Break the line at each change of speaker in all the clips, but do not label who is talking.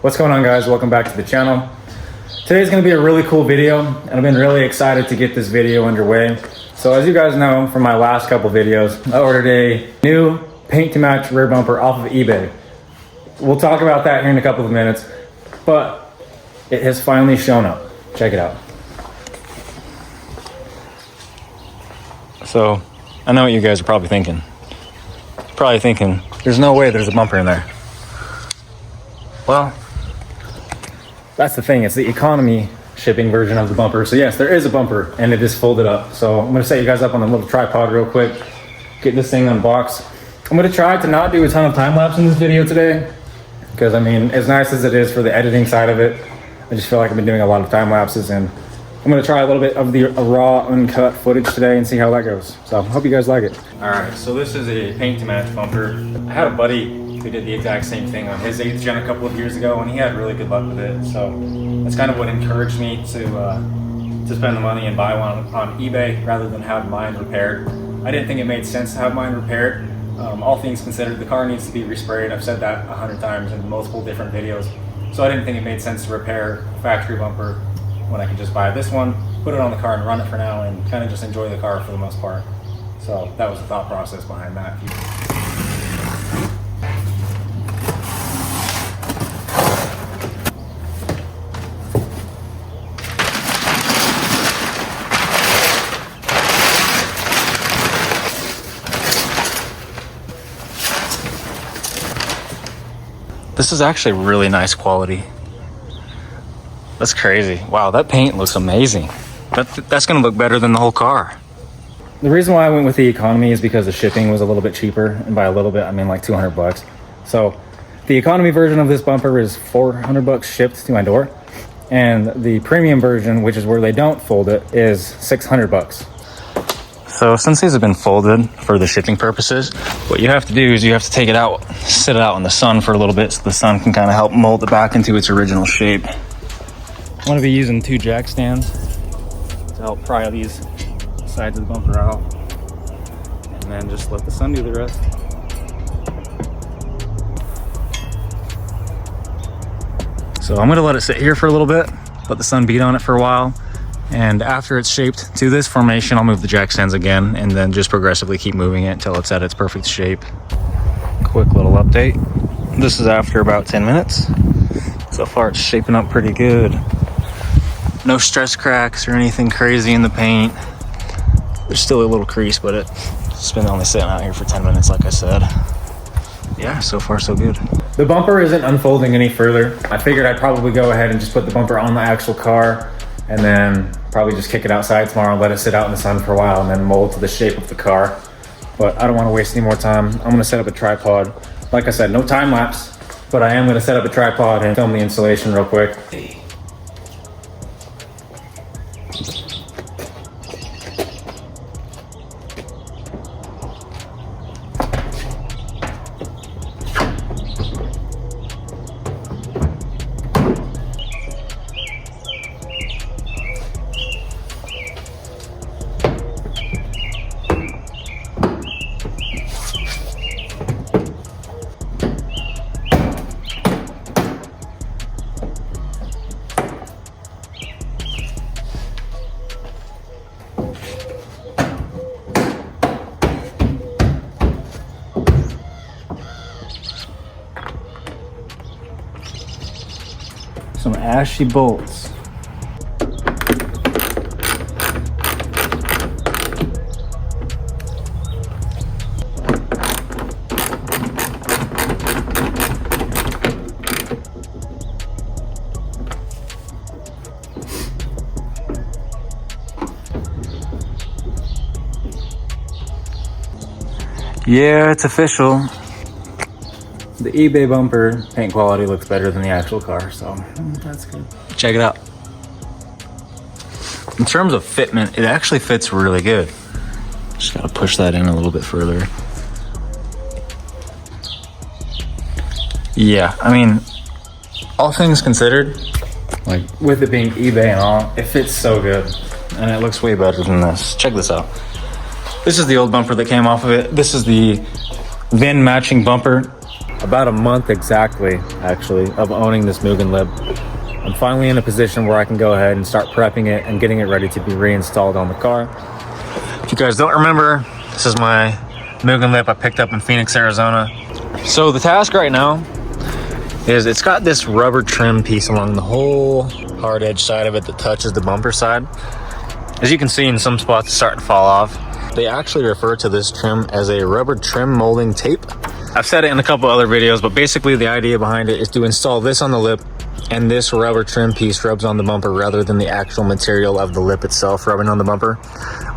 What's going on, guys? Welcome back to the channel. Today's going to be a really cool video, and I've been really excited to get this video underway. So as you guys know from my last couple videos, I ordered a new paint to match rear bumper off of eBay. We'll talk about that here in a couple of minutes, but it has finally shown up. Check it out. So I know what you guys are probably thinking. There's no way there's a bumper in there. Well, that's the thing. It's the economy shipping version of the bumper. So yes, there is a bumper and it is folded up. So I'm gonna set you guys up on a little tripod real quick, get this thing unboxed. I'm gonna try to not do a ton of time lapse in this video today, because I mean, as nice as it is for the editing side of it, I just feel like I've been doing a lot of time lapses, and I'm gonna try a little bit of the raw uncut footage today and see how that goes. So hope you guys like it. All right, so this is a paint to match bumper. I had a buddy who did the exact same thing on his 8th gen a couple of years ago, and he had really good luck with it. So that's kind of what encouraged me to spend the money and buy one on eBay rather than have mine repaired. I didn't think it made sense to have mine repaired. All things considered, the car needs to be resprayed. I've said that 100 times in multiple different videos. So I didn't think it made sense to repair a factory bumper when I could just buy this one, put it on the car and run it for now, and kind of just enjoy the car for the most part. So that was the thought process behind that. This is actually really nice quality. That's crazy. Wow, that paint looks amazing. That's gonna look better than the whole car. The reason why I went with the economy is because the shipping was a little bit cheaper, and by a little bit I mean like 200 bucks. So the economy version of this bumper is 400 bucks shipped to my door, and the premium version, which is where they don't fold it, is 600 bucks. So since these have been folded for the shipping purposes, what you have to do is you have to take it out, sit it out in the sun for a little bit so the sun can kind of help mold it back into its original shape. I'm going to be using 2 jack stands to help pry these sides of the bumper out, and then just let the sun do the rest. So I'm going to let it sit here for a little bit, let the sun beat on it for a while, and after it's shaped to this formation, I'll move the jack stands again, and then just progressively keep moving it until it's at its perfect shape. Quick little update. This is after about 10 minutes. So far it's shaping up pretty good. No stress cracks or anything crazy in the paint. There's still a little crease, but it's been only sitting out here for 10 minutes, like I said. Yeah, so far so good. The bumper isn't unfolding any further. I figured I'd probably go ahead and just put the bumper on the actual car, and then probably just kick it outside tomorrow and let it sit out in the sun for a while and then mold to the shape of the car. But I don't want to waste any more time. I'm going to set up a tripod. Like I said, no time lapse, but I am going to set up a tripod and film the installation real quick. Some ashy bolts. Yeah, it's official. The eBay bumper paint quality looks better than the actual car, so that's good. Check it out. In terms of fitment, it actually fits really good. Just gotta push that in a little bit further. Yeah, I mean, all things considered, like with it being eBay and all, it fits so good. And it looks way better than this. Check this out. This is the old bumper that came off of it. This is the VIN matching bumper. about a month exactly, actually, of owning this Mugen lip. I'm finally in a position where I can go ahead and start prepping it and getting it ready to be reinstalled on the car. If you guys don't remember, this is my Mugen lip I picked up in Phoenix, Arizona. So the task right now is it's got this rubber trim piece along the whole hard edge side of it that touches the bumper side. As you can see, in some spots it's starting to fall off. They actually refer to this trim as a rubber trim molding tape. I've said it in a couple other videos, but basically the idea behind it is to install this on the lip, and this rubber trim piece rubs on the bumper rather than the actual material of the lip itself rubbing on the bumper,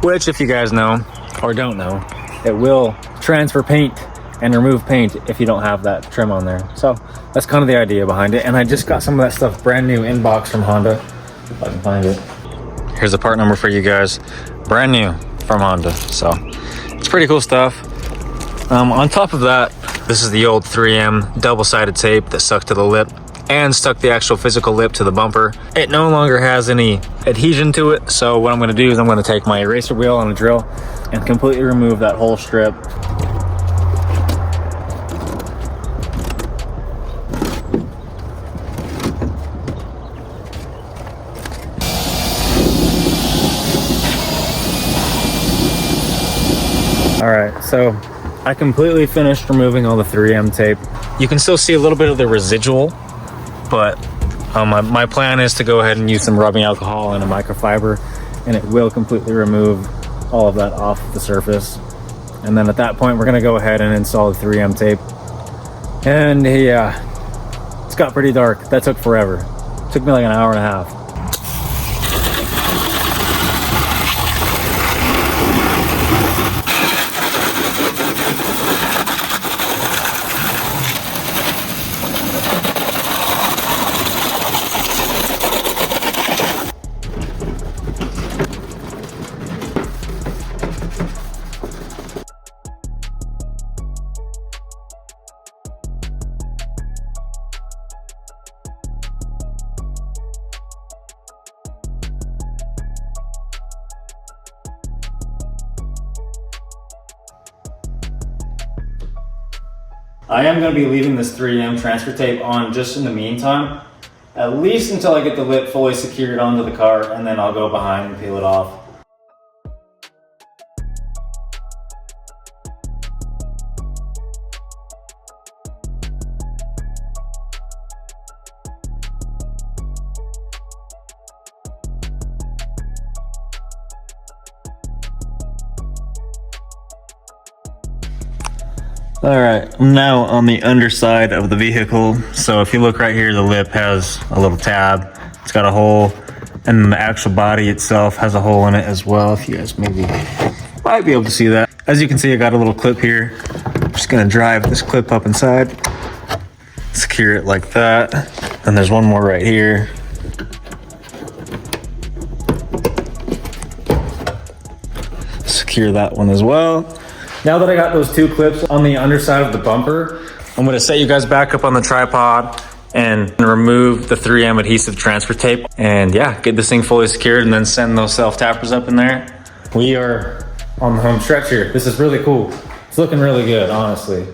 which, if you guys know or don't know, it will transfer paint and remove paint if you don't have that trim on there. So that's kind of the idea behind it. And I just got some of that stuff brand new in box from Honda, if I can find it. Here's the part number for you guys, brand new from Honda. So it's pretty cool stuff. On top of that, this is the old 3M double-sided tape that stuck to the lip and stuck the actual physical lip to the bumper. It no longer has any adhesion to it, so what I'm going to do is I'm going to take my eraser wheel and a drill and completely remove that whole strip. Alright, so I completely finished removing all the 3M tape. You can still see a little bit of the residual, but my plan is to go ahead and use some rubbing alcohol and a microfiber, and it will completely remove all of that off the surface. And then at that point, we're gonna go ahead and install the 3M tape. And yeah, it's got pretty dark. That took forever. It took me like an hour and a half. I am going to be leaving this 3M transfer tape on just in the meantime, at least until I get the lip fully secured onto the car, and then I'll go behind and peel it off. Alright, I'm now on the underside of the vehicle. So if you look right here, the lip has a little tab. It's got a hole, and then the actual body itself has a hole in it as well. If you guys maybe might be able to see that. As you can see, I got a little clip here. I'm just gonna drive this clip up inside, secure it like that. And there's one more right here. Secure that one as well. Now that I got those two clips on the underside of the bumper, I'm going to set you guys back up on the tripod and remove the 3M adhesive transfer tape. And yeah, get this thing fully secured and then send those self-tappers up in there. We are on the home stretch here. This is really cool. It's looking really good, honestly.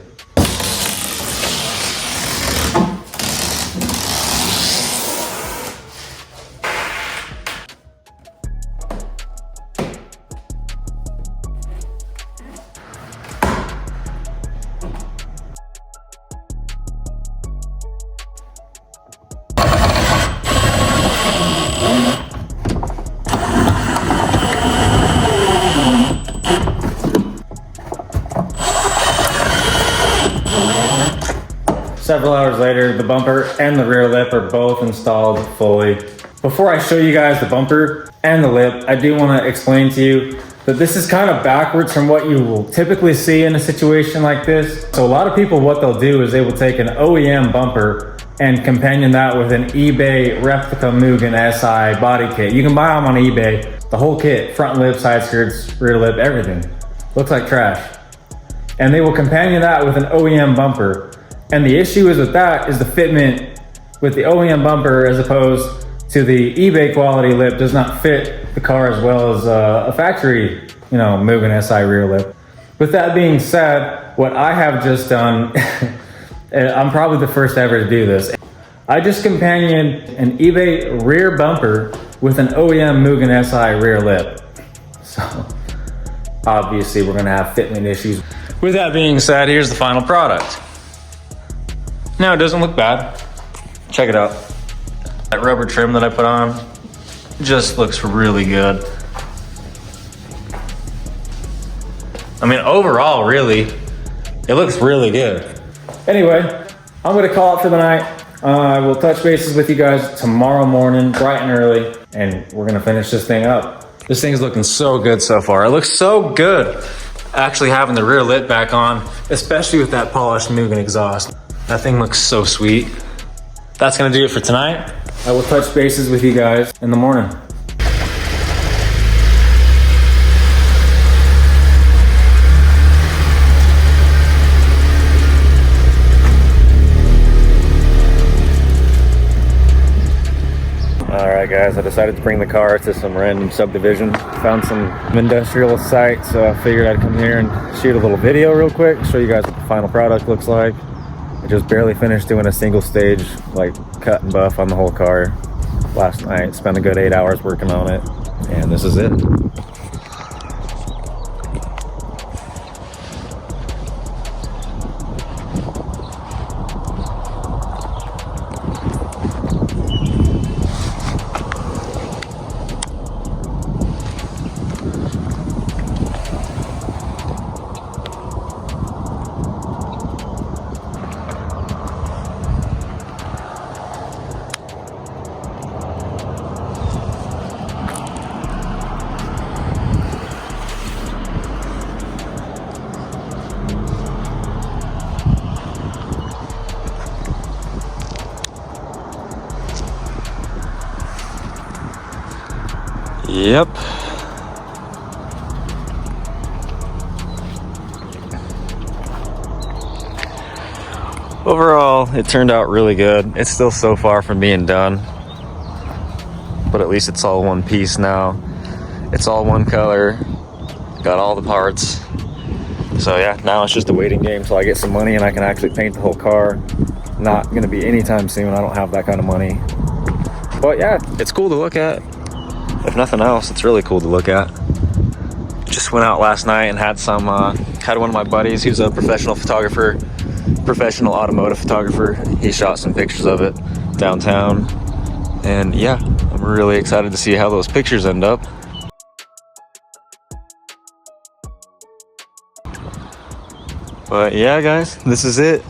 Several hours later, the bumper and the rear lip are both installed fully. Before I show you guys the bumper and the lip, I do want to explain to you that this is kind of backwards from what you will typically see in a situation like this. So a lot of people, what they'll do is they will take an OEM bumper and companion that with an eBay replica Mugen SI body kit. You can buy them on eBay, the whole kit, front lip, side skirts, rear lip, everything. Looks like trash. And they will companion that with an OEM bumper. And the issue is with that is the fitment with the OEM bumper as opposed to the eBay quality lip does not fit the car as well as a factory, Mugen SI rear lip. With that being said, what I have just done And I'm probably the first ever to do this. I just companioned an eBay rear bumper with an OEM Mugen SI rear lip. So obviously we're gonna have fitment issues. With that being said, here's the final product. No, it doesn't look bad. Check it out. That rubber trim that I put on just looks really good. I mean, overall, really, it looks really good. Anyway, I'm gonna call it for the night. I will touch bases with you guys tomorrow morning, bright and early, and we're gonna finish this thing up. This thing's looking so good so far. It looks so good actually having the rear lip back on, especially with that polished Mugen exhaust. That thing looks so sweet. That's gonna do it for tonight. I will touch bases with you guys in the morning. Alright guys, I decided to bring the car to some random subdivision. Found some industrial site, so I figured I'd come here and shoot a little video real quick, show you guys what the final product looks like. I just barely finished doing a single stage, like cut and buff on the whole car last night. Spent a good 8 hours working on it, and this is it. Yep. Overall, it turned out really good. It's still so far from being done, but at least it's all one piece now. It's all one color, got all the parts. So yeah, now it's just a waiting game till I get some money and I can actually paint the whole car. Not gonna be anytime soon. I don't have that kind of money. But yeah, it's cool to look at. If nothing else, it's really cool to look at. Just went out last night and had one of my buddies, he was a professional photographer, professional automotive photographer. He shot some pictures of it downtown. And yeah, I'm really excited to see how those pictures end up. But yeah, guys, this is it.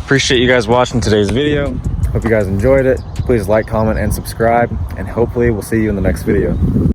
Appreciate you guys watching today's video. Hope you guys enjoyed it. Please like, comment, and subscribe, and hopefully we'll see you in the next video.